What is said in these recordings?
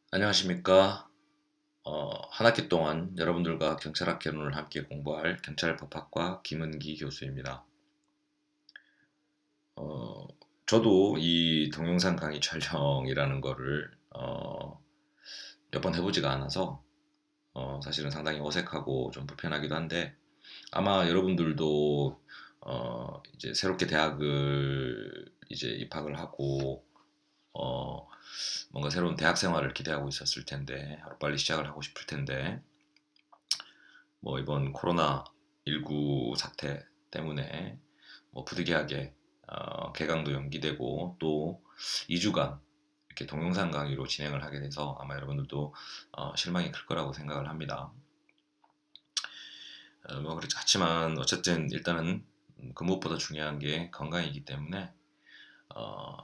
안녕하십니까. 한 학기 동안 여러분들과 경찰학 개론을 함께 공부할 경찰법학과 김은기 교수입니다. 어, 저도 이 동영상 강의 촬영이라는 거를 몇 번 해보지가 않아서 사실은 상당히 어색하고 좀 불편하기도 한데 아마 여러분들도 이제 새롭게 대학을 이제 입학을 하고 어, 뭔가 새로운 대학 생활을 기대하고 있었을 텐데 하루빨리 시작을 하고 싶을 텐데 뭐 이번 코로나19 사태 때문에 뭐 부득이하게 개강도 연기되고 또 2주간 이렇게 동영상 강의로 진행을 하게 돼서 아마 여러분들도 실망이 클 거라고 생각을 합니다. 뭐 그렇지만 어쨌든 일단은 그 무엇보다 중요한 게 건강이기 때문에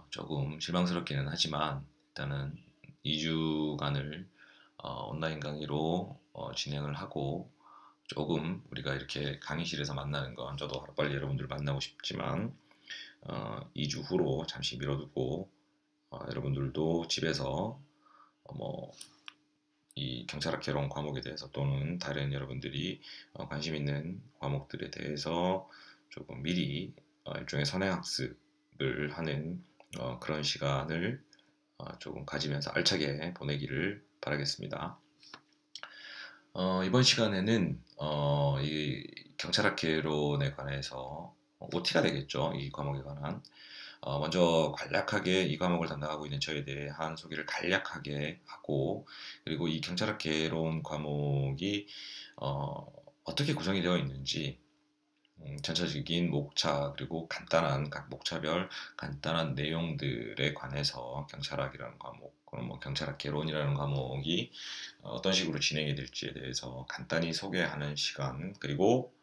조금 실망스럽기는 하지만 일단은 2주간을 온라인 강의로 진행을 하고 조금 우리가 이렇게 강의실에서 만나는 건 저도 하루빨리 여러분들 만나고 싶지만 2주 후로 잠시 미뤄두고 여러분들도 집에서 뭐 이 경찰학 개론 과목에 대해서 또는 다른 여러분들이 관심 있는 과목들에 대해서 조금 미리 일종의 선행학습을 하는 그런 시간을 조금 가지면서 알차게 보내기를 바라겠습니다. 이번 시간에는 이 경찰학 개론에 관해서 OT가 되겠죠. 이 과목에 관한. 먼저 간략하게 이 과목을 담당하고 있는 저에 대한 소개를 간략하게 하고, 그리고 이 경찰학 개론 과목이 어떻게 구성이 되어 있는지, 전체적인 목차 그리고 간단한 각 목차별 간단한 내용들에 관해서 경찰학이라는 과목, 그럼 뭐 경찰학 개론이라는 과목이 어떤 식으로 진행이 될지에 대해서 간단히 소개하는 시간, 그리고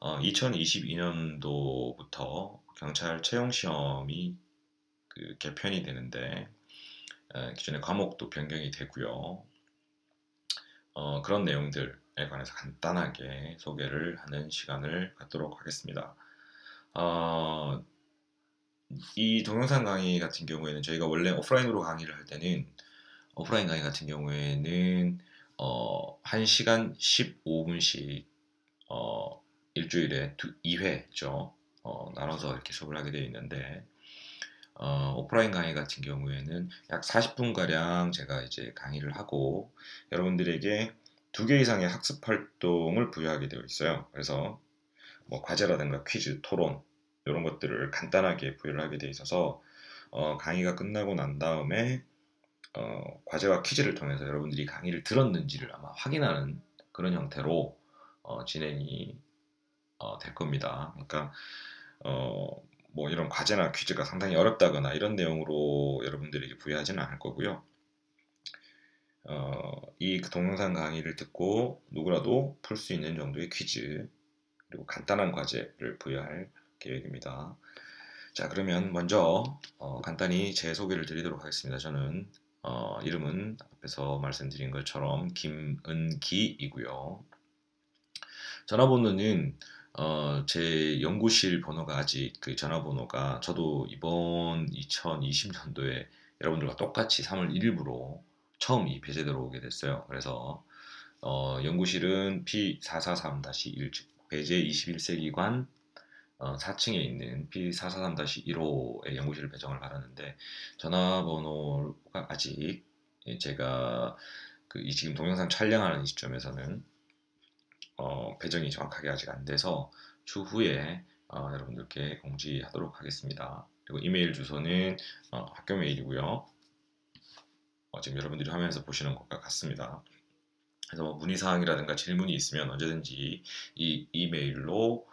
2022년도부터 경찰 채용 시험이 그 개편이 되는데 기존의 과목도 변경이 되고요. 그런 내용들에 관해서 간단하게 소개를 하는 시간을 갖도록 하겠습니다. 어, 이 동영상 강의 같은 경우에는 저희가 원래 오프라인으로 강의를 할 때는 오프라인 강의 같은 경우에는 1시간 15분씩 일주일에 2회죠. 나눠서 이렇게 수업을 하게 되어 있는데 오프라인 강의 같은 경우에는 약 40분가량 제가 이제 강의를 하고 여러분들에게 2개 이상의 학습 활동을 부여하게 되어 있어요. 그래서 뭐 과제라든가 퀴즈, 토론 이런 것들을 간단하게 부여를 하게 되어 있어서 강의가 끝나고 난 다음에 과제와 퀴즈를 통해서 여러분들이 강의를 들었는지를 아마 확인하는 그런 형태로 진행이 될 겁니다. 그러니까 뭐 이런 과제나 퀴즈가 상당히 어렵다거나 이런 내용으로 여러분들에게 부여하지는 않을 거고요. 이 동영상 강의를 듣고 누구라도 풀 수 있는 정도의 퀴즈 그리고 간단한 과제를 부여할 계획입니다. 자, 그러면 먼저 간단히 제 소개를 드리도록 하겠습니다. 저는 이름은 앞에서 말씀드린 것처럼 김은기이고요. 전화번호는 제 연구실 번호가 아직 그 전화번호가 저도 이번 2020년도에 여러분들과 똑같이 3월 1일부로 처음 이 배제 들어오게 됐어요. 그래서 연구실은 P443-1 즉 배제 21세기관 4층에 있는 P443-1호의 연구실 배정을 받았는데 전화번호가 아직 제가 이 지금 동영상 촬영하는 이 시점에서는 배정이 정확하게 아직 안 돼서 추후에 여러분들께 공지하도록 하겠습니다. 그리고 이메일 주소는 학교 메일이고요. 지금 여러분들이 화면에서 보시는 것과 같습니다. 그래서 뭐 문의사항이라든가 질문이 있으면 언제든지 이 이메일로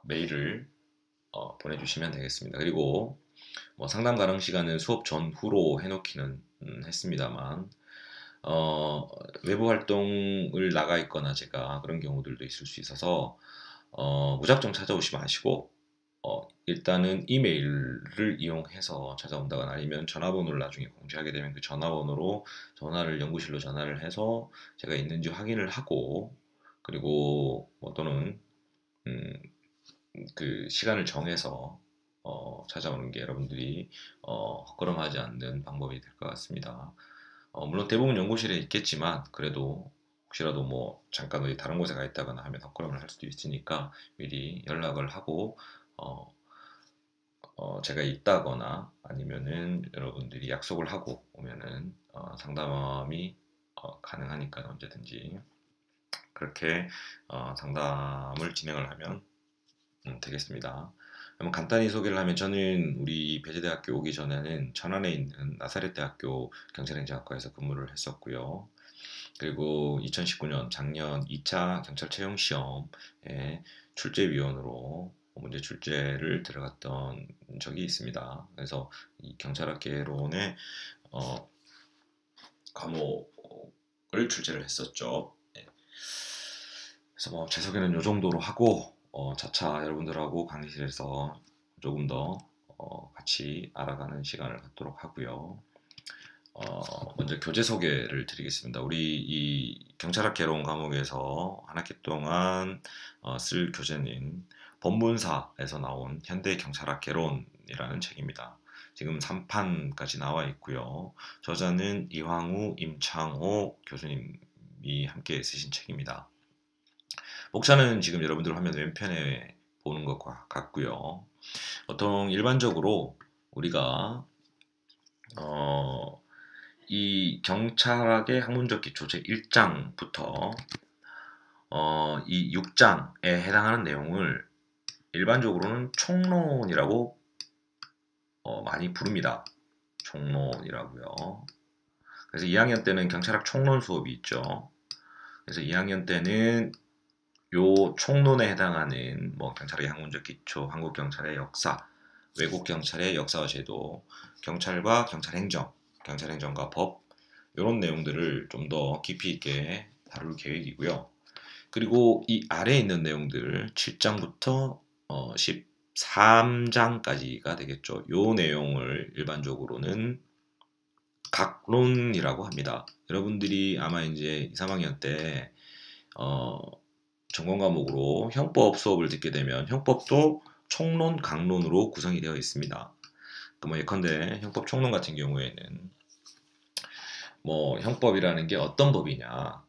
메일을 보내주시면 되겠습니다. 그리고 뭐 상담 가능 시간은 수업 전후로 해놓기는 했습니다만 외부 활동을 나가 있거나 제가 그런 경우들도 있을 수 있어서 무작정 찾아오지 마시고 일단은 이메일을 이용해서 찾아온다거나 아니면 전화번호를 나중에 공지하게 되면 그 전화번호로 연구실로 전화를 해서 제가 있는지 확인을 하고 그리고 뭐 또는 그 시간을 정해서 찾아오는 게 여러분들이 헛걸음하지 않는 방법이 될 것 같습니다. 물론 대부분 연구실에 있겠지만 그래도 혹시라도 뭐 잠깐 어디 다른 곳에 가 있다거나 하면 헛걸음을 할 수도 있으니까 미리 연락을 하고 어, 제가 있다거나 아니면은 여러분들이 약속을 하고 오면은 상담이 가능하니까 언제든지 그렇게 상담을 진행을 하면 되겠습니다. 한번 간단히 소개를 하면 저는 우리 배재대학교 오기 전에는 천안에 있는 나사렛대학교 경찰행정학과에서 근무를 했었고요. 그리고 2019년 작년 2차 경찰 채용 시험에 출제위원으로 문제 출제를 들어갔던 적이 있습니다. 그래서 이 경찰학개론의 어, 과목을 출제를 했었죠. 네. 그래서 뭐 제 소개는 이 정도로 하고 차차 여러분들하고 강의실에서 조금 더 같이 알아가는 시간을 갖도록 하고요. 먼저 교재 소개를 드리겠습니다. 우리 이 경찰학 개론 과목에서 한 학기 동안 쓸 교재는 법문사에서 나온 현대 경찰학 개론이라는 책입니다. 지금 3판까지 나와 있고요. 저자는 이황우, 임창호 교수님이 함께 쓰신 책입니다. 목차는 지금 여러분들 화면 왼편에 보는 것과 같고요. 보통 일반적으로 우리가 이 경찰학의 학문적 기초 제1장부터 이 6장에 해당하는 내용을 일반적으로는 총론이라고 많이 부릅니다. 총론이라고요. 그래서 2학년 때는 경찰학 총론 수업이 있죠. 그래서 2학년 때는 요 총론에 해당하는 뭐 경찰의 학문적 기초, 한국 경찰의 역사, 외국 경찰의 역사와 제도, 경찰과 경찰행정, 경찰행정과 법 이런 내용들을 좀 더 깊이 있게 다룰 계획이고요. 그리고 이 아래에 있는 내용들 7장부터 13장까지가 되겠죠. 요 내용을 일반적으로는 각론이라고 합니다. 여러분들이 아마 이제 2, 3학년 때 전공 과목으로 형법 수업을 듣게 되면 형법도 총론, 강론으로 구성이 되어 있습니다. 뭐 예컨대 형법 총론 같은 경우에는 뭐 형법이라는 게 어떤 법이냐,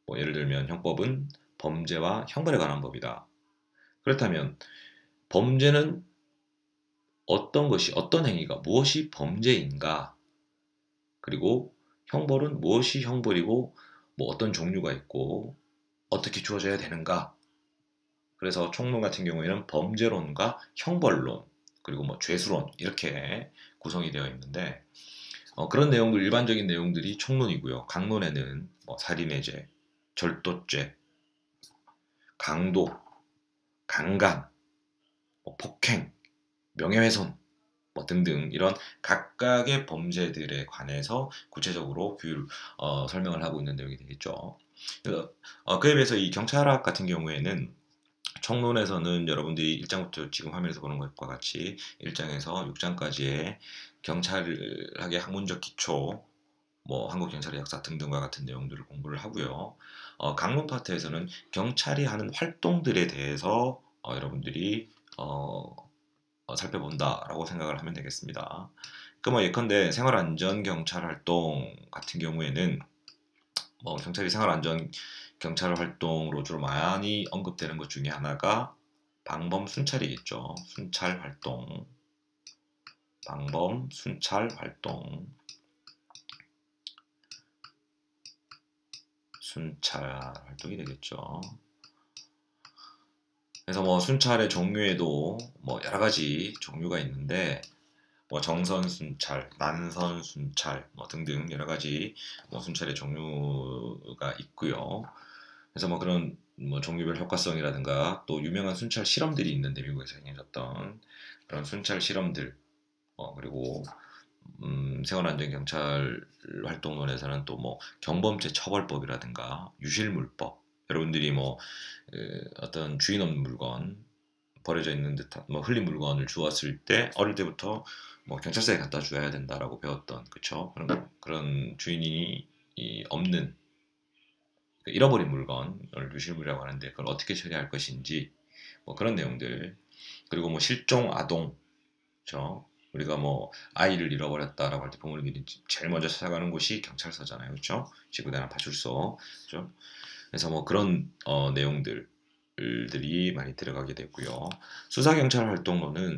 뭐 예를 들면 형법은 범죄와 형벌에 관한 법이다. 그렇다면 범죄는 어떤 것이, 어떤 행위가 무엇이 범죄인가, 그리고 형벌은 무엇이 형벌이고 뭐 어떤 종류가 있고 어떻게 주어져야 되는가. 그래서 총론 같은 경우에는 범죄론과 형벌론, 그리고 뭐 죄수론 이렇게 구성이 되어 있는데 그런 내용들, 일반적인 내용들이 총론이고요. 강론에는 뭐 살인의 죄, 절도죄, 강도, 강간, 뭐 폭행, 명예훼손 뭐 등등 이런 각각의 범죄들에 관해서 구체적으로 설명을 하고 있는 내용이 되겠죠. 그에 비해서 이 경찰학 같은 경우에는 총론에서는 여러분들이 1장부터 지금 화면에서 보는 것과 같이 1장에서 6장까지의 경찰학의 학문적 기초, 뭐 한국 경찰의 역사 등등과 같은 내용들을 공부를 하고요. 강론 파트에서는 경찰이 하는 활동들에 대해서 여러분들이 살펴본다라고 생각을 하면 되겠습니다. 뭐 예컨대 생활안전 경찰 활동 같은 경우에는 뭐 경찰이 생활안전 경찰 활동으로 주로 많이 언급되는 것 중에 하나가 방범 순찰이겠죠. 순찰 활동, 방범 순찰 활동, 순찰 활동이 되겠죠. 그래서 뭐 순찰의 종류에도 뭐 여러 가지 종류가 있는데 뭐 정선 순찰, 난선 순찰 뭐 등등 여러 가지 뭐 순찰의 종류가 있고요. 그래서 뭐 그런 뭐 종류별 효과성이라든가 또 유명한 순찰 실험들이 있는데 미국에서 행해졌던 그런 순찰 실험들 그리고 생활안전경찰 활동론에서는 또 뭐 경범죄 처벌법이라든가 유실물법 여러분들이 뭐 어떤 주인 없는 물건 버려져 있는 듯한 뭐 흘린 물건을 주웠을 때 어릴 때부터 뭐 경찰서에 갖다 줘야 된다라고 배웠던 그쵸 그런 주인이 없는 잃어버린 물건을 유실물이라고 하는데 그걸 어떻게 처리할 것인지 뭐 그런 내용들 그리고 뭐 실종 아동 그렇죠? 우리가 뭐 아이를 잃어버렸다라고 할 때 부모님들이 제일 먼저 찾아가는 곳이 경찰서잖아요, 그렇죠? 지구대나 파출소, 그렇죠? 그래서 뭐 그런 내용들이 많이 들어가게 됐고요. 수사 경찰 활동로는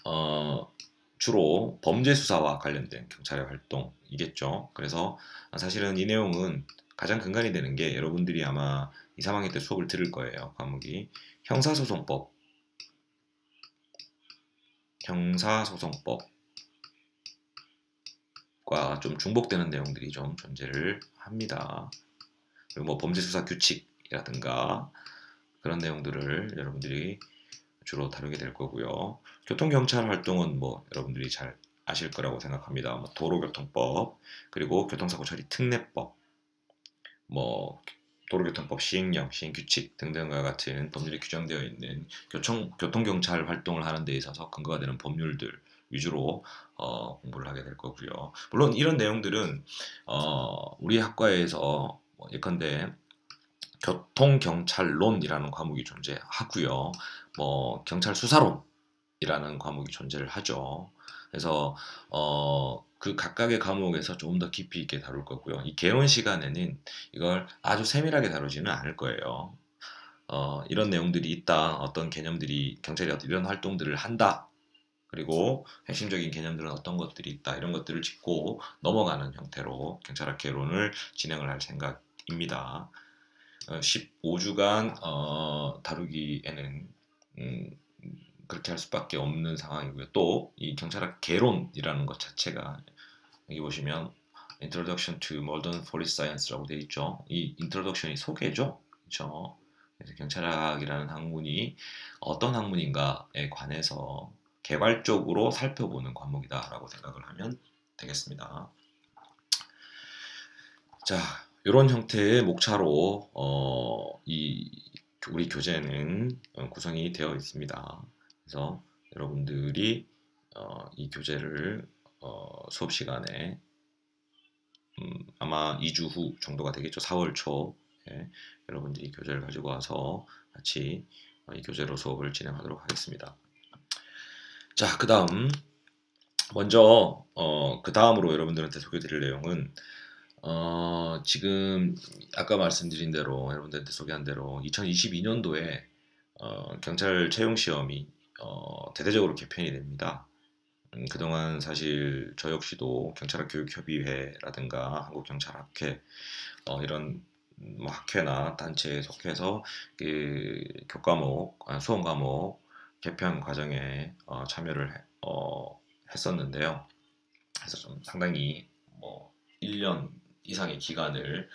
어, 주로 범죄 수사와 관련된 경찰의 활동이겠죠. 그래서 사실은 이 내용은 가장 근간이 되는 게 여러분들이 아마 2, 3학년 때 수업을 들을 거예요. 과목이 형사소송법, 형사소송법과 좀 중복되는 내용들이 좀 존재를 합니다. 그리고 뭐 범죄 수사 규칙이라든가 그런 내용들을 여러분들이 주로 다루게 될 거고요. 교통경찰 활동은 뭐 여러분들이 잘 아실 거라고 생각합니다. 뭐 도로교통법, 그리고 교통사고 처리 특례법, 뭐 도로교통법 시행령, 시행규칙 등등과 같은 법률이 규정되어 있는 교통경찰 활동을 하는 데 있어서 근거가 되는 법률들 위주로 공부를 하게 될 거고요. 물론 이런 내용들은 우리 학과에서 뭐 예컨대 교통경찰론이라는 과목이 존재하고요. 뭐 경찰 수사론이라는 과목이 존재를 하죠. 그래서 그 각각의 과목에서 조금 더 깊이 있게 다룰 거고요. 이 개론 시간에는 이걸 아주 세밀하게 다루지는 않을 거예요. 이런 내용들이 있다. 어떤 개념들이 경찰이 이런 활동들을 한다. 그리고 핵심적인 개념들은 어떤 것들이 있다. 이런 것들을 짚고 넘어가는 형태로 경찰학 개론을 진행을 할 생각입니다. 15주간 다루기에는 그렇게 할 수밖에 없는 상황이고요. 또 이 경찰학 개론이라는 것 자체가 여기 보시면 Introduction to Modern Police Science라고 되어 있죠. 이 introduction이 소개죠. 그렇죠? 그래서 경찰학이라는 학문이 어떤 학문인가에 관해서 개괄적으로 살펴보는 과목이다라고 생각을 하면 되겠습니다. 자, 이런 형태의 목차로 우리 교재는 구성이 되어 있습니다. 그래서 여러분들이 이 교재를 수업 시간에 아마 2주 후 정도가 되겠죠. 4월 초에 여러분들이 이 교재를 가지고 와서 같이 이 교재로 수업을 진행하도록 하겠습니다. 자, 그 다음 먼저 그 다음으로 여러분들한테 소개드릴 내용은 지금 아까 말씀드린 대로 여러분들한테 소개한 대로 2022년도에 경찰 채용 시험이 대대적으로 개편이 됩니다. 그동안 사실 저 역시도 경찰학 교육협의회라든가 한국경찰학회 이런 뭐 학회나 단체에 속해서 그 교과목, 수험 과목 개편 과정에 참여를 했었는데요. 그래서 좀 상당히 뭐 1년 이상의 기간을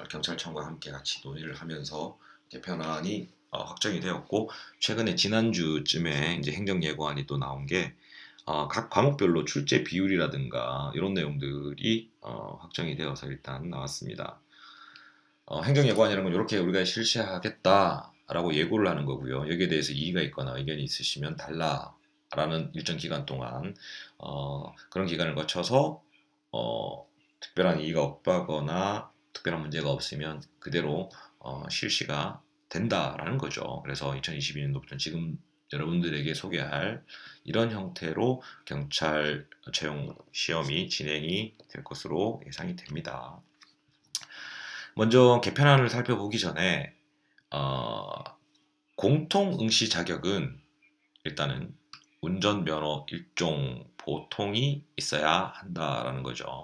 경찰청과 함께 같이 논의를 하면서 개편안이 확정이 되었고, 최근에 지난주쯤에 이제 행정예고안이 또 나온 게 각 과목별로 출제 비율이라든가 이런 내용들이 확정이 되어서 일단 나왔습니다. 행정예고안이라는 건 이렇게 우리가 실시하겠다라고 예고를 하는 거고요. 여기에 대해서 이의가 있거나 의견이 있으시면 달라라는 일정 기간 동안 그런 기간을 거쳐서 특별한 이의가 없다거나 특별한 문제가 없으면 그대로 실시가 된다라는 거죠. 그래서 2022년도부터 지금 여러분들에게 소개할 이런 형태로 경찰 채용 시험이 진행이 될 것으로 예상이 됩니다. 먼저 개편안을 살펴보기 전에 공통응시 자격은 일단은 운전면허 1종 보통이 있어야 한다라는 거죠.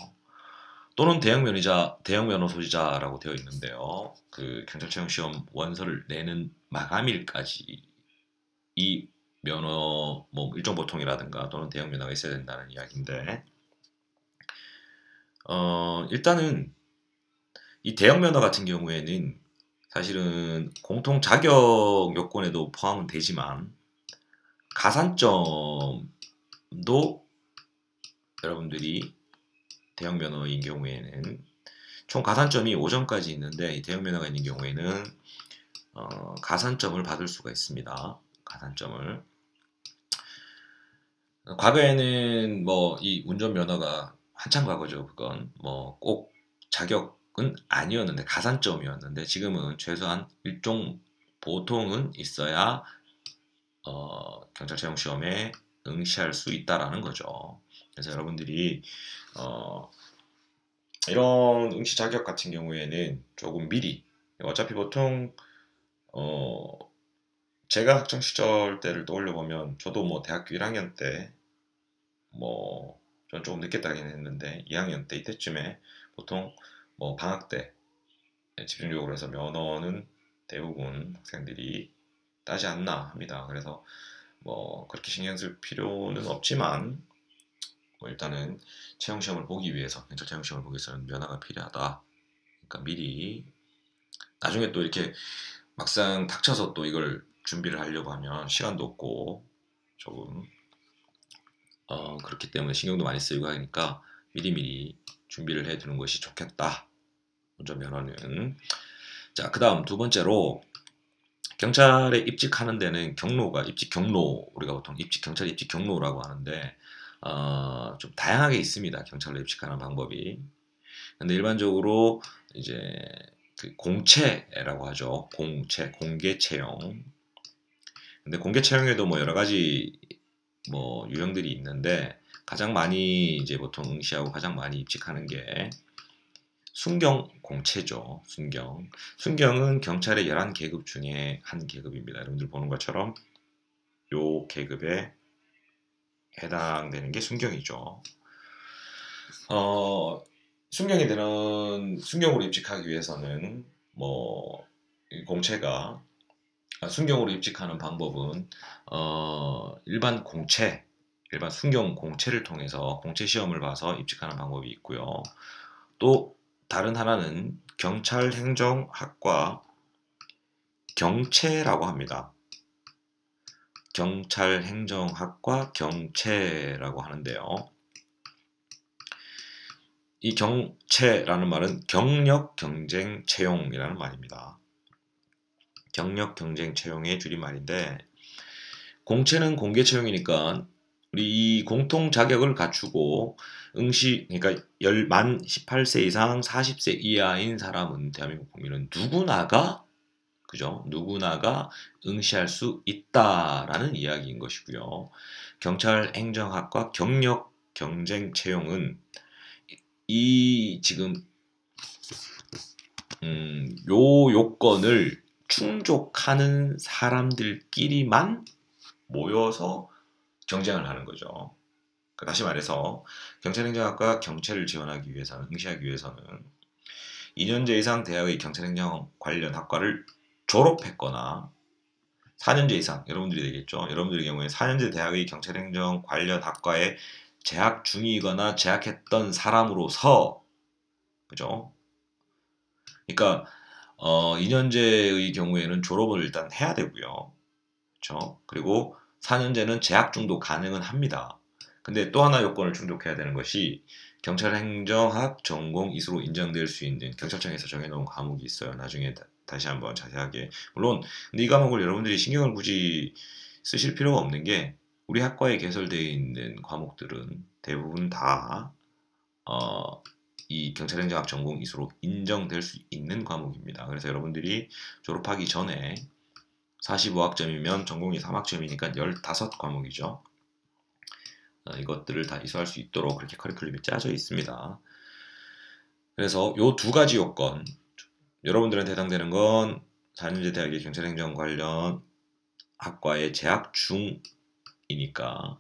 또는 대형면허 소지자라고 되어 있는데요. 그 경찰 채용 시험 원서를 내는 마감일까지 이 면허 뭐 일종 보통이라든가 또는 대형 면허가 있어야 된다는 이야기인데, 일단은 이 대형 면허 같은 경우에는 사실은 공통 자격 요건에도 포함은 되지만 가산점도 여러분들이 대형 면허인 경우에는 총 가산점이 5점까지 있는데, 이 대형 면허가 있는 경우에는 가산점을 받을 수가 있습니다. 가산점을. 과거에는 뭐 이 운전면허가 한참 과거죠. 그건 뭐 꼭 자격은 아니었는데 가산점이었는데, 지금은 최소한 일종 보통은 있어야 경찰 채용 시험에 응시할 수 있다라는 거죠. 그래서 여러분들이 이런 응시 자격 같은 경우에는 조금 미리, 어차피 보통 제가 학창 시절 때를 떠올려 보면 저도 뭐 대학교 1학년 때 뭐 전 조금 늦게 따긴 했는데 2학년 때 이때쯤에 보통 뭐 방학 때 집중적으로 해서 면허는 대부분 학생들이 따지 않나 합니다. 그래서 뭐 그렇게 신경 쓸 필요는 없지만 뭐 일단은 채용 시험을 보기 위해서, 경찰 채용 시험을 보기 위해서는 면허가 필요하다. 그러니까 미리 나중에 또 이렇게 막상 닥쳐서 또 이걸 준비를 하려고 하면 시간도 없고 조금 그렇기 때문에 신경도 많이 쓰이고 하니까 미리미리 준비를 해 두는 것이 좋겠다. 먼저 면허는. 자, 그 다음 두 번째로 경찰에 입직하는 데는 경로가, 입직 경로, 우리가 보통 경찰 입직 경로라고 하는데 좀 다양하게 있습니다. 경찰로 입직하는 방법이. 근데 일반적으로 이제 그 공채라고 하죠. 공개 채용. 근데 공개 채용에도 뭐 여러 가지 뭐 유형들이 있는데 가장 많이 이제 보통 응시하고 가장 많이 입직하는 게 순경 공채죠. 순경은 경찰의 11계급 중에 한 계급입니다. 여러분들 보는 것처럼 요 계급에 해당되는 게 순경이죠. 순경이 되는 순경으로 입직하기 위해서는 뭐 공채가 순경으로 입직하는 방법은 일반 순경 공채를 통해서 공채 시험을 봐서 입직하는 방법이 있고요. 또 다른 하나는 경찰행정학과 경채라고 합니다. 경찰행정학과 경채라고 하는데요. 이 경채라는 말은 경력 경쟁 채용이라는 말입니다. 경력 경쟁 채용의 줄임말인데 공채는 공개 채용이니까 우리 이 공통 자격을 갖추고 그러니까 만 18세 이상 40세 이하인 사람은 대한민국 국민은 그죠? 누구나가 응시할 수 있다라는 이야기인 것이고요. 경찰행정학과 경력 경쟁 채용은 이 지금 요 요건을 충족하는 사람들끼리만 모여서 경쟁을 하는 거죠. 다시 말해서 경찰행정학과 경찰을 지원하기 위해서는, 응시하기 위해서는 2년제 이상 대학의 경찰행정 관련 학과를 졸업했거나 4년제 이상, 여러분들이 되겠죠. 여러분들의 경우에 4년제 대학의 경찰행정 관련 학과에 재학 중이거나 재학했던 사람으로서, 그죠? 그러니까 2년제의 경우에는 졸업을 일단 해야 되고요. 그렇죠? 그리고 4년제는 재학 중도 가능은 합니다. 근데 또 하나 요건을 충족해야 되는 것이 경찰행정학 전공 이수로 인정될 수 있는 경찰청에서 정해놓은 과목이 있어요. 나중에 다시 한번 자세하게. 물론 근데 이 과목을 여러분들이 신경을 굳이 쓰실 필요가 없는 게 우리 학과에 개설되어 있는 과목들은 대부분 다 이 경찰행정학 전공 이수로 인정될 수 있는 과목입니다. 그래서 여러분들이 졸업하기 전에 45학점이면 전공이 3학점이니까 15과목이죠. 이것들을 다 이수할 수 있도록 그렇게 커리큘럼이 짜져 있습니다. 그래서 요 두 가지 요건, 여러분들한테 해당되는 건 4년제 대학의 경찰행정 관련 학과에 재학 중이니까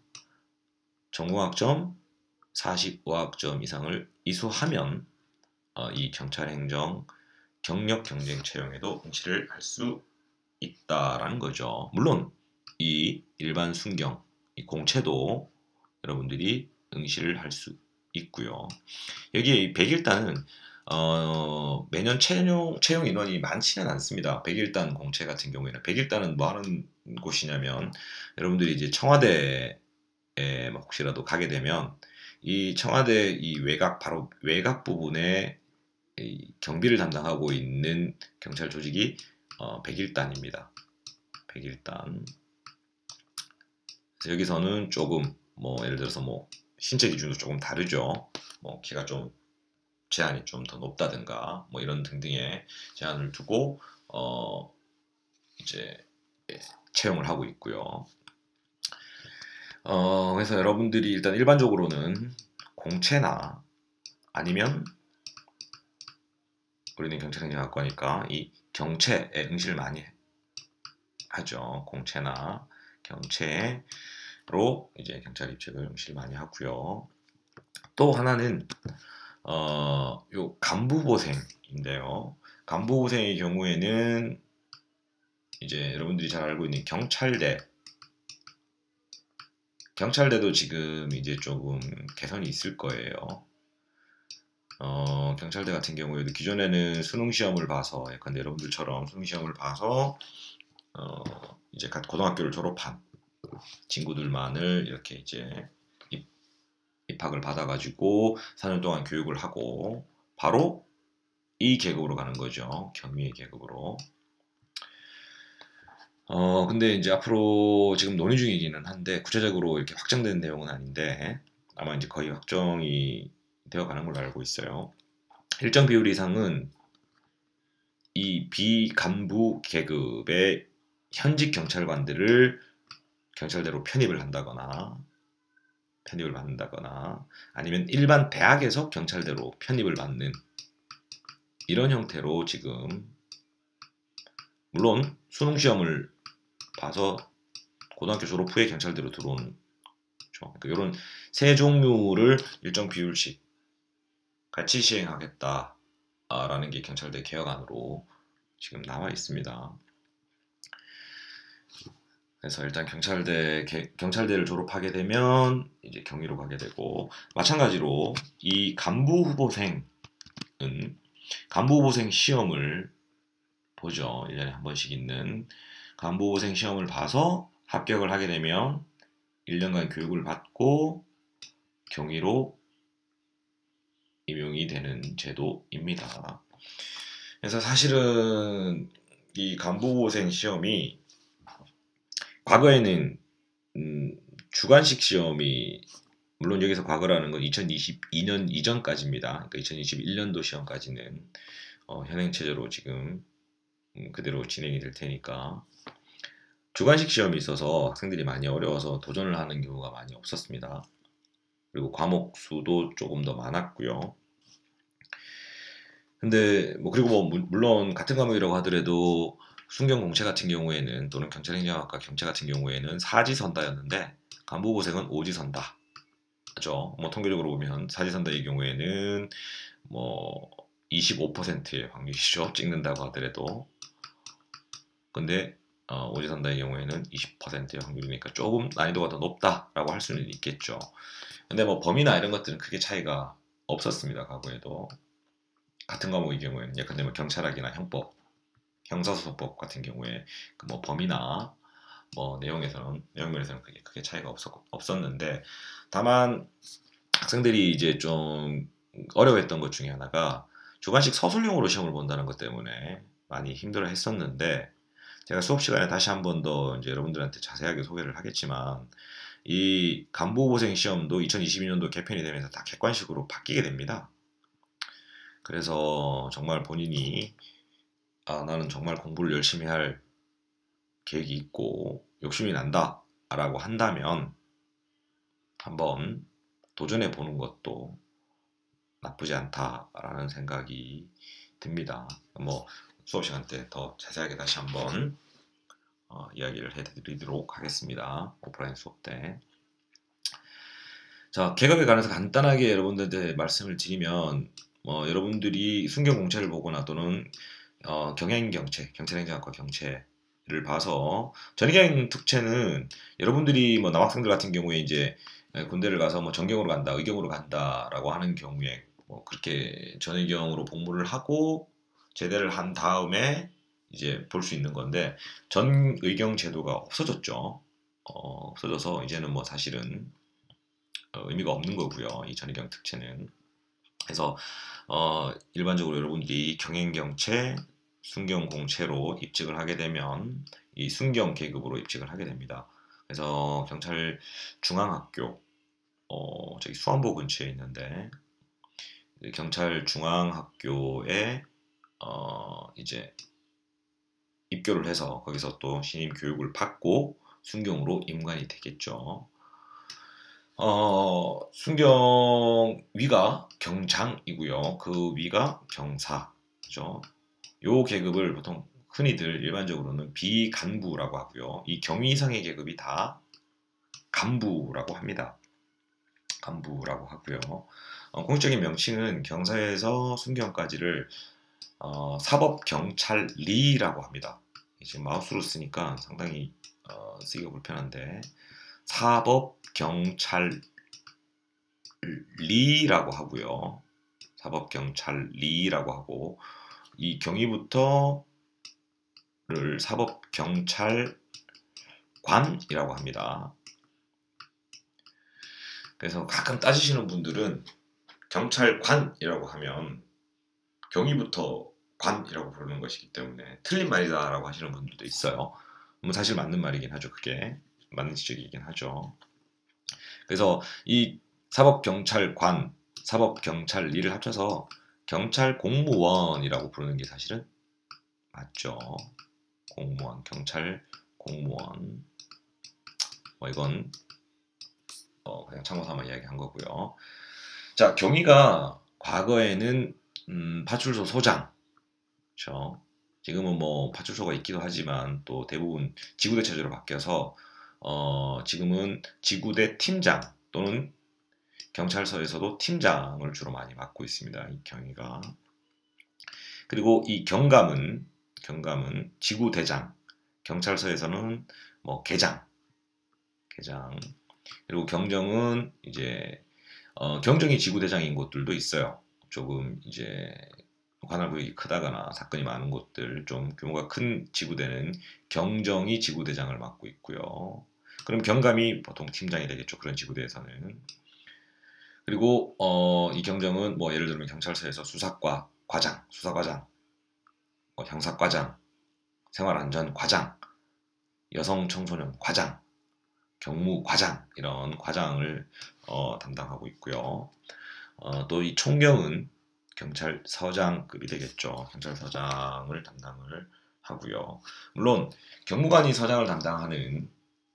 전공학점 45학점 이상을 이수하면 이 경찰행정 경력 경쟁 채용에도 응시를 할 수 있다라는 거죠. 물론 이 일반 순경, 이 공채도 여러분들이 응시를 할 수 있고요. 여기에 100일단은 매년 채용 인원이 많지는 않습니다. 100일단 공채 같은 경우에는 100일단은 뭐 하는 곳이냐면 여러분들이 이제 청와대에 혹시라도 가게 되면 이 청와대 이 바로 외곽 부분에 이 경비를 담당하고 있는 경찰 조직이 100일단입니다. 100일단. 그래서 여기서는 조금 뭐 예를 들어서 뭐 신체 기준도 조금 다르죠. 뭐 키가 좀 제한이 좀 더 높다든가 뭐 이런 등등의 제한을 두고 이제 채용을 하고 있고요. 그래서 여러분들이 일단 일반적으로는 공채나 아니면 우리는 경찰행정학과니까 이 경채에 응시를 많이 하죠. 공채나 경채로 이제 경찰 입직을 응시를 많이 하고요. 또 하나는 요 간부보생인데요. 간부보생의 경우에는 이제 여러분들이 잘 알고 있는 경찰대도 지금 이제 조금 개선이 있을 거예요. 경찰대 같은 경우에도 기존에는 수능 시험을 봐서 약간 여러분들처럼 수능 시험을 봐서 이제 고등학교를 졸업한 친구들만을 이렇게 이제 입학을 받아가지고 4년 동안 교육을 하고 바로 이 계급으로 가는 거죠. 경위의 계급으로. 근데 이제 앞으로 지금 논의 중이기는 한데 구체적으로 이렇게 확정된 내용은 아닌데 아마 이제 거의 확정이 되어 가는 걸로 알고 있어요. 일정 비율 이상은 이 비간부 계급의 현직 경찰관들을 경찰대로 편입을 한다거나 아니면 일반 대학에서 경찰대로 편입을 받는 이런 형태로 지금 물론 수능 시험을 봐서 고등학교 졸업 후에 경찰대로 들어오는 그러니까 이런 세 종류를 일정 비율씩 같이 시행하겠다라는 게 경찰대 개혁안으로 지금 나와 있습니다. 그래서 일단 경찰대를 졸업하게 되면 이제 경위로 가게 되고 마찬가지로 이 간부후보생은 간부후보생 시험을 보죠. 1년에 한 번씩 있는 간부후보생 시험을 봐서 합격을 하게 되면 1년간 교육을 받고 경위로 임용이 되는 제도입니다. 그래서 사실은 이 간부후보생 시험이 과거에는 주관식 시험이 물론 여기서 과거라는 건 2022년 이전까지입니다. 그러니까 2021년도 시험까지는 현행 체제로 지금 그대로 진행이 될 테니까 주관식 시험이 있어서 학생들이 많이 어려워서 도전을 하는 경우가 많이 없었습니다. 그리고 과목 수도 조금 더 많았고요. 근데 그리고 물론 같은 과목이라고 하더라도 순경 공채 같은 경우에는 또는 경찰행정학과 경채 같은 경우에는 사지선다였는데 간부보생은 오지선다. 그죠? 통계적으로 보면 사지선다의 경우에는 25%의 확률이죠. 찍는다고 하더라도. 근데 오지선다의 경우에는 20%의 확률이니까 조금 난이도가 더 높다라고 할 수는 있겠죠. 근데 범위나 이런 것들은 크게 차이가 없었습니다. 과거에도. 같은 과목의 경우에는 예컨대 경찰학이나 형법, 형사소송법 같은 경우에 범위나 내용면에서는 크게 차이가 없었는데 다만 학생들이 이제 좀 어려워했던 것 중에 하나가 주관식 서술형으로 시험을 본다는 것 때문에 많이 힘들어 했었는데 제가 수업 시간에 다시 한 번 더 이제 여러분들한테 자세하게 소개를 하겠지만 이 간부후보생 시험도 2022년도 개편이 되면서 다 객관식으로 바뀌게 됩니다. 그래서 정말 본인이 나는 정말 공부를 열심히 할 계획이 있고 욕심이 난다 라고 한다면 한번 도전해 보는 것도 나쁘지 않다라는 생각이 듭니다. 수업 시간 때 더 자세하게 다시 한번 이야기를 해드리도록 하겠습니다. 오프라인 수업 때. 자, 계급에 관해서 간단하게 여러분들한테 말씀을 드리면 여러분들이 순경공채를 보거나 또는 경행경채, 경찰행정학과 경채를 봐서 전의경 특채는 여러분들이 남학생들 같은 경우에 이제 군대를 가서 전경으로 간다, 의경으로 간다라고 하는 경우에 그렇게 전의경으로 복무를 하고 제대를 한 다음에 이제 볼 수 있는 건데 전의경 제도가 없어졌죠. 없어져서 이제는 사실은 의미가 없는 거고요. 이 전의경 특채는. 그래서 일반적으로 여러분들이 경행경채, 순경공채로 입직을 하게 되면 이 순경 계급으로 입직을 하게 됩니다. 그래서 경찰 중앙학교 저기 수안보 근처에 있는데 경찰 중앙학교에 이제 입교를 해서 거기서 또 신임 교육을 받고 순경으로 임관이 되겠죠. 순경 위가 경장이고요. 그 위가 경사죠. 요 계급을 보통 흔히들 일반적으로는 비간부라고 하고요. 이 경위 이상의 계급이 다 간부라고 합니다. 간부라고 하고요. 공식적인 명칭은 경사에서 순경까지를 사법경찰리라고 합니다. 지금 마우스로 쓰니까 상당히 쓰기가 불편한데 사법경찰리라고 하고요. 사법경찰리라고 하고 이 경위부터를 사법경찰관이라고 합니다. 그래서 가끔 따지시는 분들은 경찰관이라고 하면 경위부터 관이라고 부르는 것이기 때문에 틀린 말이다라고 하시는 분들도 있어요. 뭐 사실 맞는 말이긴 하죠. 그게 맞는 지적이긴 하죠. 그래서 이 사법경찰관, 사법경찰리를 합쳐서 경찰공무원이라고 부르는 게 사실은 맞죠. 공무원, 경찰 공무원. 이건 그냥 참고삼아 이야기한 거고요. 자, 경위가 과거에는 파출소 소장, 그렇죠. 지금은 뭐 파출소가 있기도 하지만 또 대부분 지구대 체제로 바뀌어서 지금은 지구대 팀장 또는 경찰서에서도 팀장을 주로 많이 맡고 있습니다. 이 경위가. 그리고 이 경감은 지구대장, 경찰서에서는 뭐 계장, 그리고 경정은 이제 경정이 지구대장인 곳들도 있어요. 조금 이제 관할구역이 크다거나 사건이 많은 곳들, 좀 규모가 큰 지구대는 경정이 지구대장을 맡고 있고요. 그럼 경감이 보통 팀장이 되겠죠. 그런 지구대에서는. 그리고 이 경정은 뭐 예를 들면 경찰서에서 수사과 과장, 수사과장, 형사과장, 생활안전과장, 여성청소년 과장, 경무과장 이런 과장을 담당하고 있고요. 또 이 총경은 경찰서장급이 되겠죠. 경찰서장을 담당을 하고요. 물론 경무관이 서장을 담당하는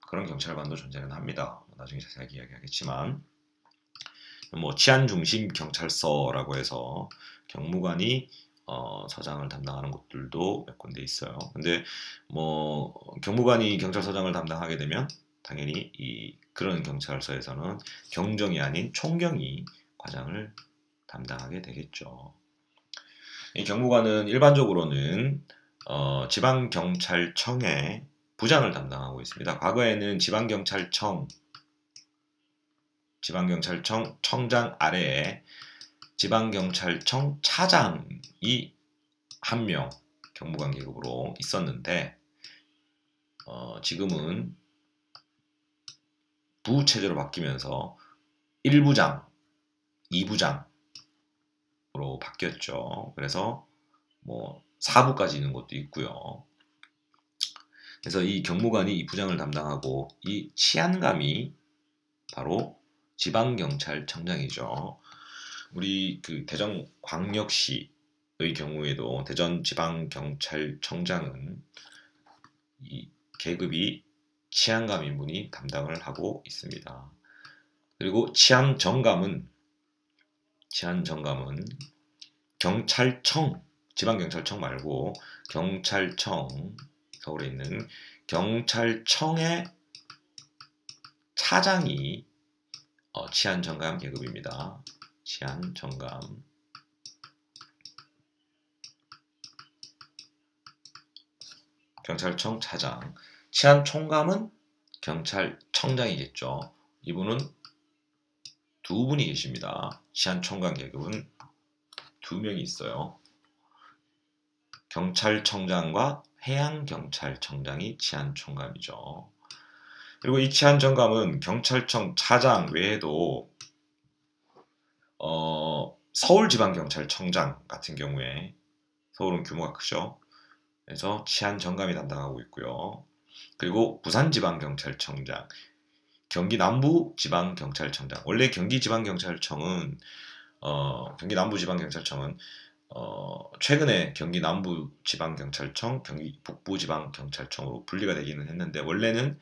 그런 경찰관도 존재는 합니다. 나중에 자세하게 이야기하겠지만 뭐 치안중심 경찰서라고 해서 경무관이 서장을 담당하는 곳들도 몇 군데 있어요. 근데 뭐 경무관이 경찰서장을 담당하게 되면 당연히 그런 경찰서에서는 경정이 아닌 총경이 과장을 담당하게 되겠죠. 이 경무관은 일반적으로는 지방경찰청의 부장을 담당하고 있습니다. 과거에는 지방경찰청 청장 아래에 지방경찰청 차장이 한 명 경무관 계급으로 있었는데 지금은 부체제로 바뀌면서 1부장, 2부장으로 바뀌었죠. 그래서 뭐 4부까지 있는 것도 있고요. 그래서 이 경무관이 이 부장을 담당하고 이 치안감이 바로 지방경찰청장이죠. 우리 그 대전광역시의 경우에도 대전지방경찰청장은 이 계급이 치안감인 분이 담당을 하고 있습니다. 그리고 치안정감은 경찰청, 지방경찰청 말고 경찰청, 서울에 있는 경찰청의 차장이 치안정감 계급입니다. 치안정감. 경찰청 차장. 치안총감은 경찰청장이겠죠. 이분은 두 분이 계십니다. 치안총감 계급은 두 명이 있어요. 경찰청장과 해양경찰청장이 치안총감이죠. 그리고 이 치안정감은 경찰청 차장 외에도 서울지방경찰청장 같은 경우에 서울은 규모가 크죠. 그래서 치안정감이 담당하고 있고요. 그리고 부산지방경찰청장, 경기 남부지방경찰청장. 원래 경기지방경찰청은 경기 남부지방경찰청은 최근에 경기 남부지방경찰청, 경기 북부지방경찰청으로 분리가 되기는 했는데 원래는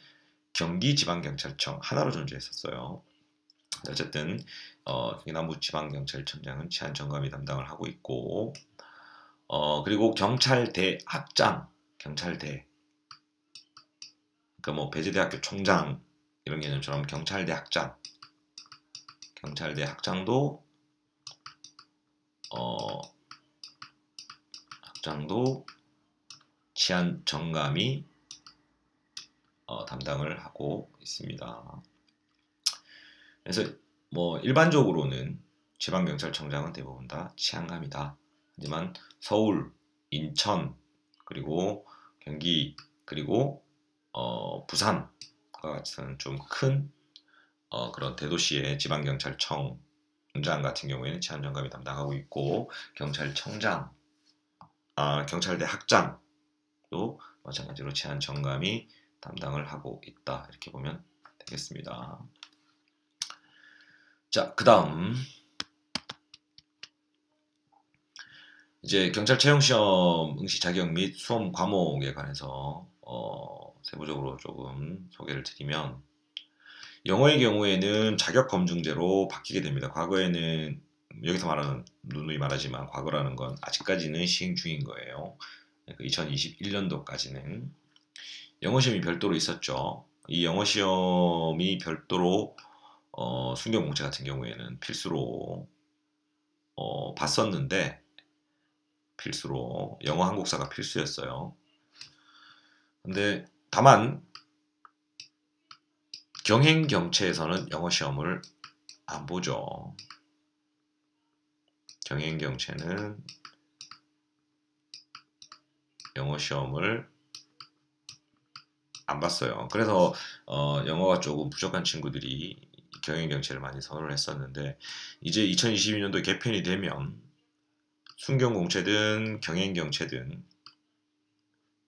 경기지방경찰청 하나로 존재했었어요. 어쨌든 남부지방경찰청장은 치안 점검이 담당을 하고 있고, 그리고 경찰대 학장, 경찰대, 그러니까 뭐 배재대학교 총장 이런 개념처럼 경찰대 학장, 경찰대 학장도 학장도 치안 점검이 담당을 하고 있습니다. 그래서 뭐 일반적으로는 지방경찰청장은 대부분 다 치안감이다. 하지만 서울, 인천, 그리고 경기, 그리고 부산과 같은 좀 큰 그런 대도시의 지방경찰청장 같은 경우에는 치안점검이 담당하고 있고, 경찰청장, 경찰대 학장도 마찬가지로 치안점검이 담당을 하고 있다. 이렇게 보면 되겠습니다. 자, 그 다음 이제 경찰 채용시험 응시 자격 및 수험 과목에 관해서 세부적으로 조금 소개를 드리면, 영어의 경우에는 자격 검증제로 바뀌게 됩니다. 과거에는 여기서 말하는 누누이 말하지만 과거라는 건 아직까지는 시행 중인 거예요. 2021년도까지는 영어 시험이 별도로 있었죠. 이 영어 시험이 별도로 순경공채 같은 경우에는 필수로 봤었는데, 필수로 영어 한국사가 필수였어요. 근데 다만 경행경채에서는 영어 시험을 안 보죠. 경행경채는 영어 시험을 안 봤어요. 그래서 영어가 조금 부족한 친구들이 경행경채를 많이 선호를 했었는데, 이제 2022년도 개편이 되면 순경공채든 경행경채든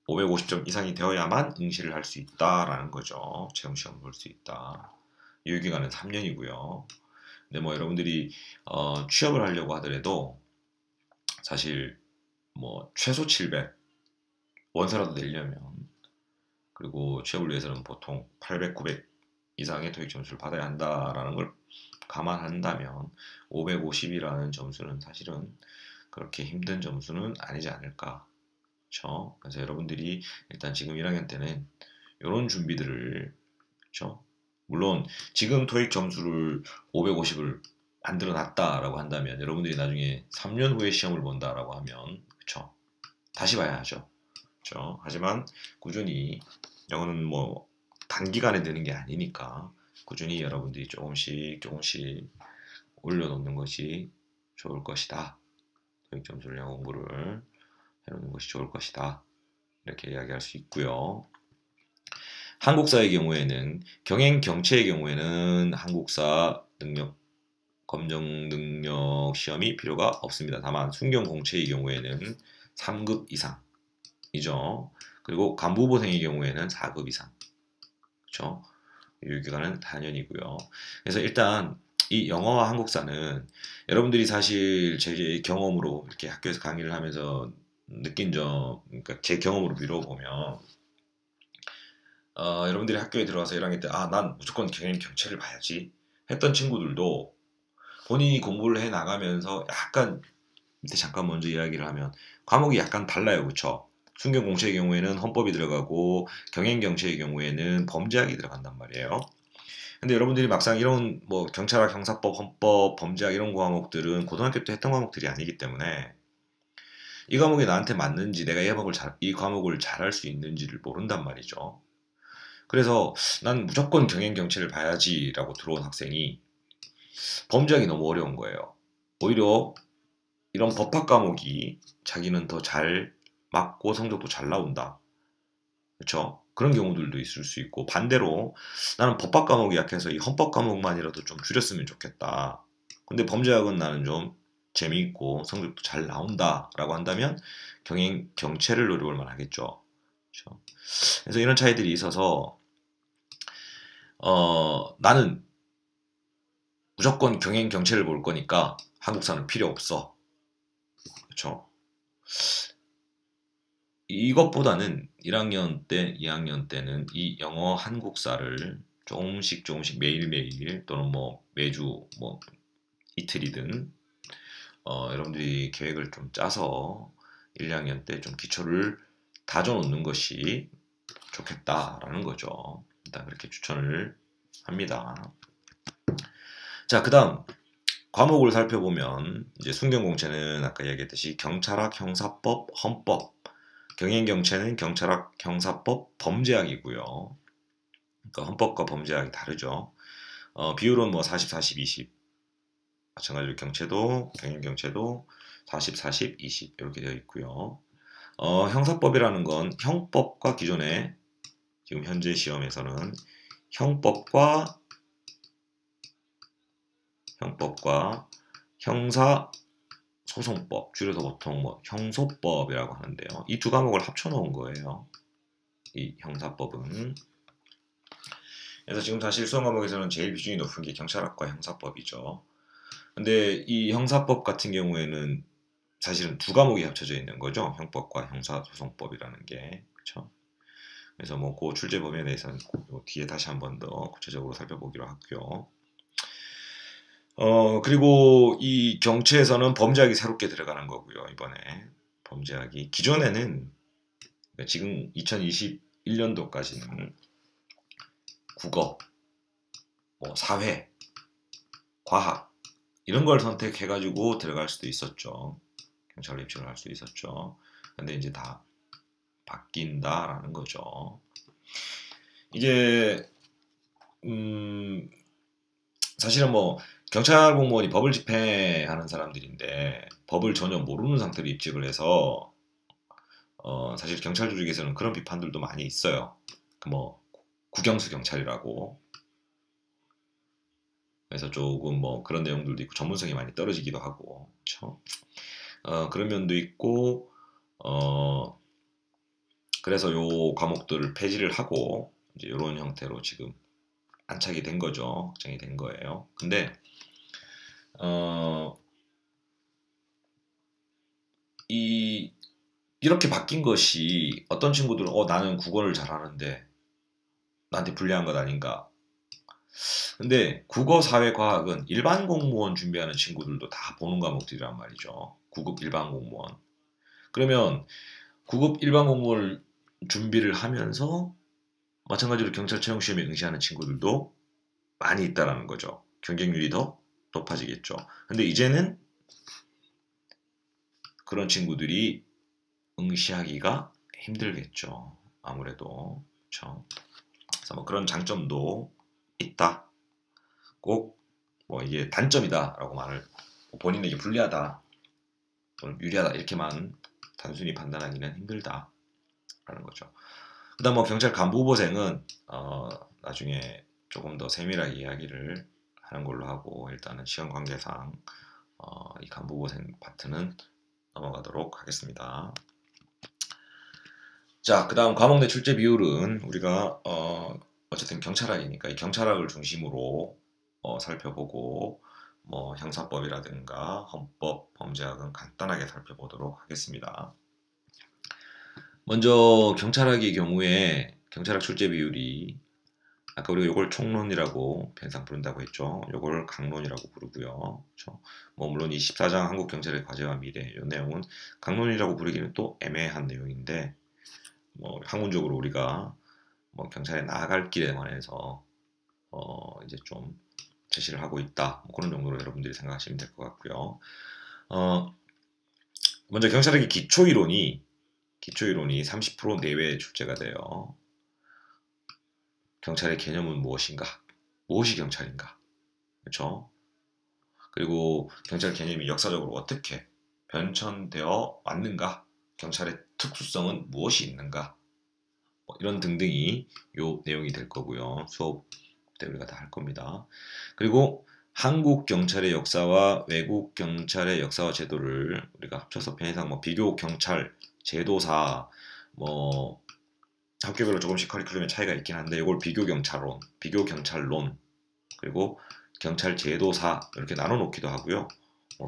550점 이상이 되어야만 응시를 할 수 있다라는 거죠. 채용시험 볼 수 있다. 유효기간은 3년이고요. 근데 뭐 여러분들이 취업을 하려고 하더라도 사실 뭐 최소 700 원서라도 내려면, 그리고 취업을 위해서는 보통 800, 900 이상의 토익 점수를 받아야 한다라는 걸 감안한다면 550이라는 점수는 사실은 그렇게 힘든 점수는 아니지 않을까. 그렇죠? 그래서 여러분들이 일단 지금 1학년 때는 이런 준비들을, 그렇죠? 물론 지금 토익 점수를 550을 만들어 놨다라고 한다면 여러분들이 나중에 3년 후에 시험을 본다라고 하면, 그렇죠? 다시 봐야 하죠. 그렇죠? 하지만 꾸준히 영어는 뭐 단기간에 되는 게 아니니까 꾸준히 여러분들이 조금씩 올려놓는 것이 좋을 것이다. 토익 점수를 영어 공부를 해놓는 것이 좋을 것이다. 이렇게 이야기할 수 있고요. 한국사의 경우에는 경행경채의 경우에는 한국사 능력 검정 능력 시험이 필요가 없습니다. 다만 순경공채의 경우에는 3급 이상이죠. 그리고 간부보생의 경우에는 4급 이상. 그렇죠? 유효기간은 4년이고요. 그래서 일단 이 영어와 한국사는 여러분들이 사실 제 경험으로 이렇게 학교에서 강의를 하면서 느낀 점, 그러니까 제 경험으로 미뤄보면, 여러분들이 학교에 들어와서 1학년 때 난 무조건 경찰을 봐야지 했던 친구들도 본인이 공부를 해 나가면서 약간, 밑에 잠깐 먼저 이야기를 하면 과목이 약간 달라요. 그쵸? 순경공채의 경우에는 헌법이 들어가고 경행경채의 경우에는 범죄학이 들어간단 말이에요. 근데 여러분들이 막상 이런 뭐 경찰학, 형사법, 헌법, 범죄학 이런 과목들은 고등학교 때 했던 과목들이 아니기 때문에 이 과목이 나한테 맞는지, 내가 이 과목을 잘할 수 있는지를 모른단 말이죠. 그래서 난 무조건 경행경찰을 봐야지라고 들어온 학생이 범죄학이 너무 어려운 거예요. 오히려 이런 법학 과목이 자기는 더 잘 맞고 성적도 잘 나온다. 그렇죠? 그런 경우들도 있을 수 있고, 반대로 나는 법학 과목이 약해서 이 헌법 과목만이라도 좀 줄였으면 좋겠다. 근데 범죄학은 나는 좀 재미있고 성적도 잘 나온다라고 한다면 경찰을 노려볼 만하겠죠. 그렇죠? 그래서 이런 차이들이 있어서 나는 무조건 경찰을 볼 거니까 한국사는 필요 없어. 그렇죠? 이것보다는 1학년 때, 2학년 때는 이 영어 한국사를 조금씩 조금씩 매일매일 또는 뭐 매주 뭐 이틀이든 여러분들이 계획을 좀 짜서 1, 2학년 때 좀 기초를 다져놓는 것이 좋겠다라는 거죠. 일단 그렇게 추천을 합니다. 자, 그 다음 과목을 살펴보면 이제 순경공채는 아까 얘기했듯이 경찰학, 형사법, 헌법, 경행경채는 경찰학, 형사법, 범죄학이고요. 그러니까 헌법과 범죄학이 다르죠. 비율은 뭐 40, 40, 20. 마찬가지로 경채도 경행경채도 40, 40, 20 이렇게 되어 있고요. 형사법이라는 건 형법과 기존에 지금 현재 시험에서는 형법과 형사소송법, 줄여서 보통 뭐 형소법이라고 하는데요. 이 두 과목을 합쳐 놓은 거예요. 이 형사법은. 그래서 지금 사실 수험 과목에서는 제일 비중이 높은 게 경찰학과 형사법이죠. 근데 이 형사법 같은 경우에는 사실은 두 과목이 합쳐져 있는 거죠. 형법과 형사소송법이라는 게. 그렇죠? 그래서 뭐 그 출제 범위에 대해서는 뒤에 다시 한 번 더 구체적으로 살펴보기로 하고요. 그리고 이 경채에서는 범죄학이 새롭게 들어가는 거고요. 이번에 범죄학이 기존에는 지금 2021년도까지는 국어, 뭐 사회, 과학 이런 걸 선택해가지고 들어갈 수도 있었죠. 경찰로 입시를 할 수 있었죠. 근데 이제 다 바뀐다라는 거죠. 이게 사실은 뭐 경찰 공무원이 법을 집행하는 사람들인데 법을 전혀 모르는 상태로 입직을 해서 사실 경찰 조직에서는 그런 비판들도 많이 있어요. 뭐 국영수 경찰이라고. 그래서 조금 뭐 그런 내용들도 있고 전문성이 많이 떨어지기도 하고, 그렇죠? 그런 면도 있고, 그래서 요 과목들을 폐지를 하고 이제 이런 형태로 지금 안착이 된 거죠. 확정이 된 거예요. 근데 이렇게 바뀐 것이 어떤 친구들은 나는 국어를 잘하는데 나한테 불리한 것 아닌가. 근데 국어, 사회, 과학은 일반 공무원 준비하는 친구들도 다 보는 과목들이란 말이죠. 9급 일반 공무원. 그러면 9급 일반 공무원을 준비를 하면서 마찬가지로 경찰 채용 시험에 응시하는 친구들도 많이 있다라는 거죠. 경쟁률이 더 높아지겠죠. 근데 이제는 그런 친구들이 응시하기가 힘들겠죠. 아무래도. 그렇죠. 그래서 뭐 그런 장점도 있다. 꼭 뭐 이게 단점이다라고 말을 본인에게 불리하다 또는 유리하다 이렇게만 단순히 판단하기는 힘들다라는 거죠. 그다음 뭐 경찰 간부 후보생은 나중에 조금 더 세밀하게 이야기를 하는 걸로 하고 일단은 시간 관계상 이 간부 후보생 파트는 넘어가도록 하겠습니다. 자, 그다음 과목 내 출제 비율은 우리가 어쨌든 경찰학이니까 이 경찰학을 중심으로 살펴보고 뭐 형사법이라든가 헌법, 범죄학은 간단하게 살펴보도록 하겠습니다. 먼저 경찰학의 경우에 경찰학 출제 비율이 아까 우리가 이걸 총론이라고 편상 부른다고 했죠. 이걸 강론이라고 부르고요. 그렇죠? 뭐 물론 이 14장 한국경찰의 과제와 미래 이 내용은 강론이라고 부르기는 또 애매한 내용인데 뭐 학문적으로 우리가 뭐 경찰에 나아갈 길에 관해서 이제 좀 제시를 하고 있다. 뭐 그런 정도로 여러분들이 생각하시면 될 것 같고요. 먼저 경찰학의 기초이론이 30% 내외에 출제가 돼요. 경찰의 개념은 무엇인가? 무엇이 경찰인가? 그렇죠? 그리고 경찰 개념이 역사적으로 어떻게 변천되어 왔는가? 경찰의 특수성은 무엇이 있는가? 뭐 이런 등등이 요 내용이 될 거고요. 수업 때 우리가 다 할 겁니다. 그리고 한국 경찰의 역사와 외국 경찰의 역사와 제도를 우리가 합쳐서 편의상 뭐 비교 경찰 제도사 뭐 학교별로 조금씩 커리큘럼의 차이가 있긴 한데 이걸 비교 경찰론 그리고 경찰 제도사 이렇게 나눠 놓기도 하고요.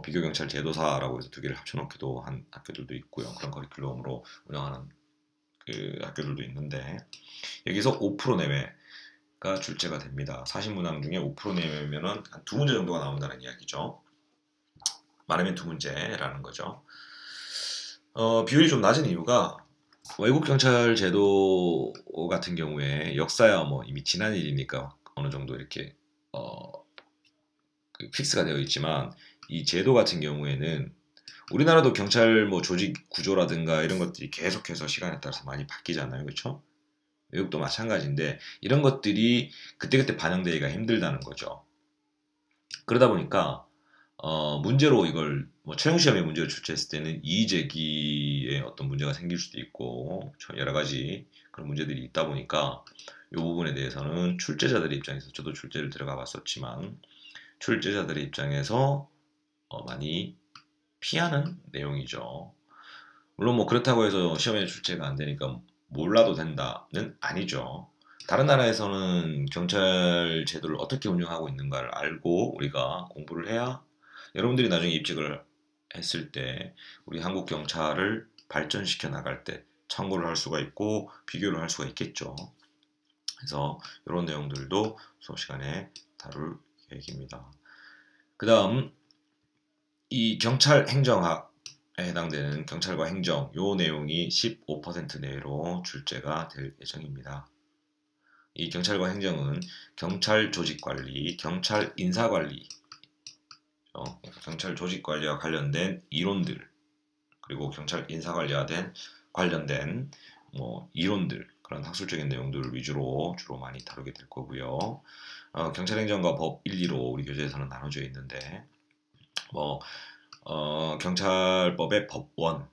비교 경찰 제도사라고 해서 두 개를 합쳐 놓기도 한 학교들도 있고요. 그런 커리큘럼으로 운영하는 그 학교들도 있는데 여기서 5% 내외 출제가 됩니다. 40문항 중에 5% 내면은 한 2문제 정도가 나온다는 이야기죠. 말하면 2문제라는 거죠. 비율이 좀 낮은 이유가 외국 경찰 제도 같은 경우에 역사야 뭐 이미 지난 일이니까 어느 정도 이렇게 픽스가 되어 있지만 이 제도 같은 경우에는 우리나라도 경찰 뭐 조직 구조라든가 이런 것들이 계속해서 시간에 따라서 많이 바뀌잖아요, 그렇죠? 외국도 마찬가지인데 이런 것들이 그때그때 반영되기가 힘들다는 거죠. 그러다 보니까 문제로 이걸 뭐 채용 시험에 문제를 출제했을 때는 이의제기에 어떤 문제가 생길 수도 있고 여러 가지 그런 문제들이 있다 보니까 이 부분에 대해서는 출제자들의 입장에서 저도 출제를 들어가 봤었지만 출제자들의 입장에서 많이 피하는 내용이죠. 물론 뭐 그렇다고 해서 시험에 출제가 안 되니까 몰라도 된다는 아니죠. 다른 나라에서는 경찰 제도를 어떻게 운영하고 있는가를 알고 우리가 공부를 해야 여러분들이 나중에 입직을 했을 때 우리 한국 경찰을 발전시켜 나갈 때 참고를 할 수가 있고 비교를 할 수가 있겠죠. 그래서 이런 내용들도 수업 시간에 다룰 계획입니다. 그 다음 이 경찰 행정학에 해당되는 경찰과 행정 요 내용이 15% 내외로 출제가 될 예정입니다. 이 경찰과 행정은 경찰 조직관리, 경찰 인사관리, 경찰 조직관리와 관련된 이론들, 그리고 경찰 인사관리와 관련된 뭐 이론들, 그런 학술적인 내용들을 위주로 주로 많이 다루게 될 거고요. 경찰행정과 법 1, 2로 우리 교재에서는 나눠져 있는데 뭐 경찰법의 법원,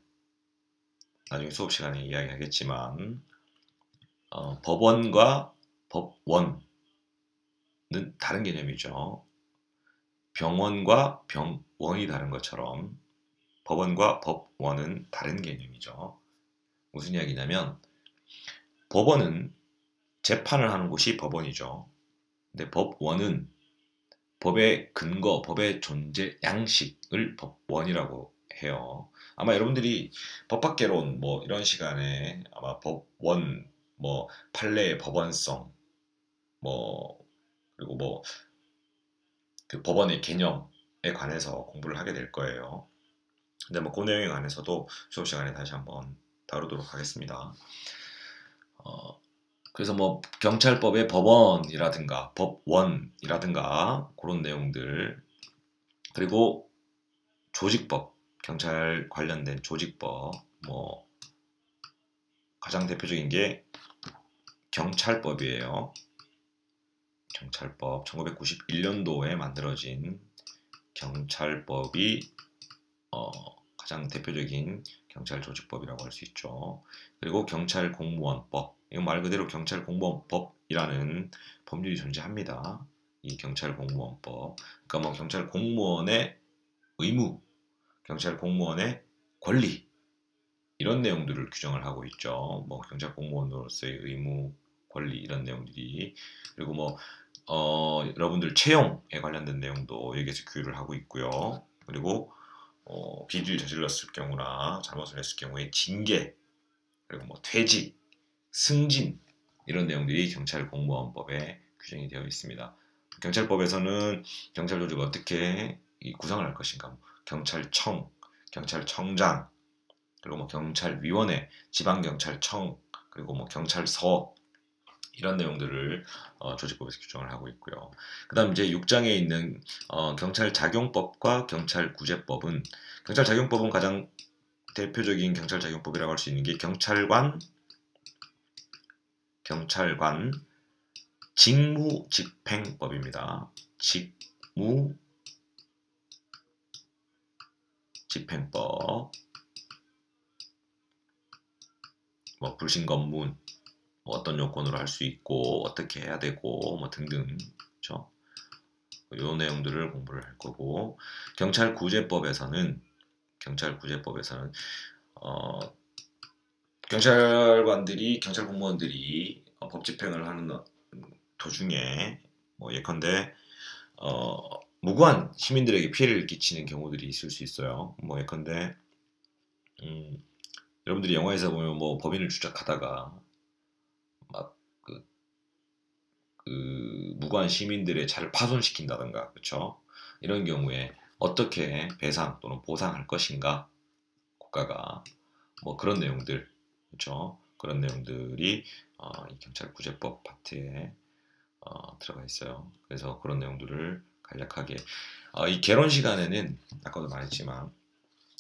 나중에 수업 시간에 이야기하겠지만 법원과 법원은 다른 개념이죠. 병원과 병원이 다른 것처럼 법원과 법원은 다른 개념이죠. 무슨 이야기냐면 법원은 재판을 하는 곳이 법원이죠. 근데 법원은 법의 근거, 법의 존재 양식을 법원이라고 해요. 아마 여러분들이 법학개론 뭐 이런 시간에 아마 법원, 뭐 판례의 법원성, 뭐 그리고 뭐 그 법원의 개념에 관해서 공부를 하게 될 거예요. 근데 뭐 그 내용에 관해서도 수업 시간에 다시 한번 다루도록 하겠습니다. 그래서 뭐 경찰법의 법원이라든가 법원이라든가 그런 내용들, 그리고 조직법, 경찰 관련된 조직법, 뭐 가장 대표적인 게 경찰법이에요. 경찰법 1991년도에 만들어진 경찰법이 가장 대표적인 경찰 조직법이라고 할 수 있죠. 그리고 경찰 공무원법, 이건 말 그대로 경찰 공무원법이라는 법률이 존재합니다. 이 경찰 공무원법, 그러니까 뭐 경찰 공무원의 의무, 경찰 공무원의 권리, 이런 내용들을 규정을 하고 있죠. 뭐 경찰 공무원으로서의 의무, 권리, 이런 내용들이. 그리고 뭐 여러분들 채용에 관련된 내용도 여기에서 규율을 하고 있고요. 그리고 비리를 저질렀을 경우나 잘못을 했을 경우에 징계, 그리고 뭐 퇴직, 승진, 이런 내용들이 경찰 공무원법에 규정이 되어 있습니다. 경찰법에서는 경찰 조직을 어떻게 구성을 할 것인가, 뭐 경찰청, 경찰청장, 그리고 뭐 경찰위원회, 지방경찰청, 그리고 뭐 경찰서, 이런 내용들을 조직법에서 규정을 하고 있고요. 그 다음 이제 6장에 있는 경찰작용법과 경찰구제법은, 경찰작용법은 가장 대표적인 경찰작용법이라고 할 수 있는 게 경찰관 직무집행법입니다. 직무집행법, 뭐 불신검문, 뭐 어떤 요건으로 할 수 있고 어떻게 해야 되고 뭐 등등, 그렇죠? 요 내용들을 공부를 할 거고, 경찰구제법에서는 경찰관들이, 경찰 공무원들이 법 집행을 하는 도중에 뭐 예컨대 무고한 시민들에게 피해를 끼치는 경우들이 있을 수 있어요. 뭐 예컨대 여러분들이 영화에서 보면 뭐 법인을 추적하다가 막 그 무고한 시민들의 차를 파손시킨다든가, 그렇죠? 이런 경우에 어떻게 배상 또는 보상할 것인가, 국가가 뭐 그런 내용들, 그렇죠? 그런 내용들이 이 경찰구제법 파트에 들어가 있어요. 그래서 그런 내용들을 간략하게 이 개론 시간에는 아까도 말했지만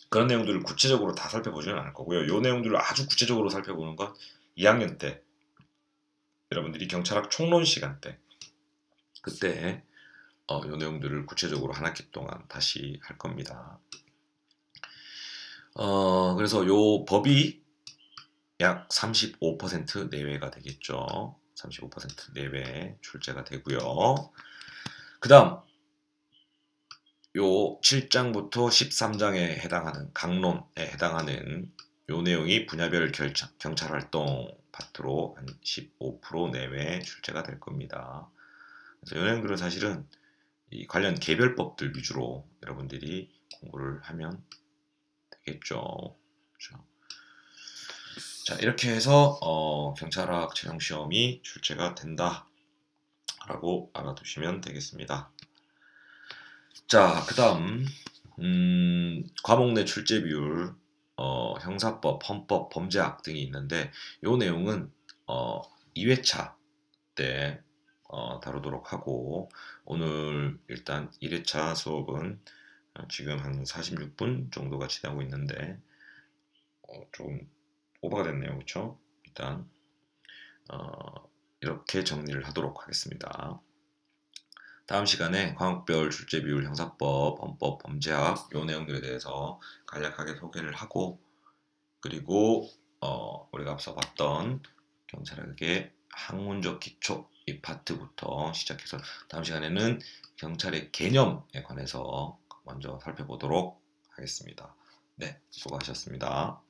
그런 내용들을 구체적으로 다 살펴보지는 않을 거고요. 이 내용들을 아주 구체적으로 살펴보는 건 2학년 때 여러분들이 경찰학 총론 시간 때 그때 이 내용들을 구체적으로 한 학기 동안 다시 할 겁니다. 그래서 요 법이 약 35% 내외가 되겠죠. 35% 내외 출제가 되고요. 그 다음 요 7장부터 13장에 해당하는 강론에 해당하는 요 내용이 분야별 경찰활동 파트로 한 15% 내외 출제가 될 겁니다. 그래서 이 내용들은 사실은 이 관련 개별법들 위주로 여러분들이 공부를 하면 되겠죠. 그렇죠? 자, 이렇게 해서 경찰학 채용시험이 출제가 된다 라고 알아두시면 되겠습니다. 자, 그 다음 과목 내 출제 비율, 형사법, 헌법, 범죄학 등이 있는데 이 내용은 2회차 때 다루도록 하고 오늘 일단 1회차 수업은 지금 한 46분 정도가 지나고 있는데 좀 오버가 됐네요. 그렇죠? 일단 이렇게 정리를 하도록 하겠습니다. 다음 시간에 과목별 출제 비율, 형사법, 헌법, 범죄학 요 내용들에 대해서 간략하게 소개를 하고 그리고 우리가 앞서 봤던 경찰학의 학문적 기초 이 파트부터 시작해서 다음 시간에는 경찰의 개념에 관해서 먼저 살펴보도록 하겠습니다. 네, 수고하셨습니다.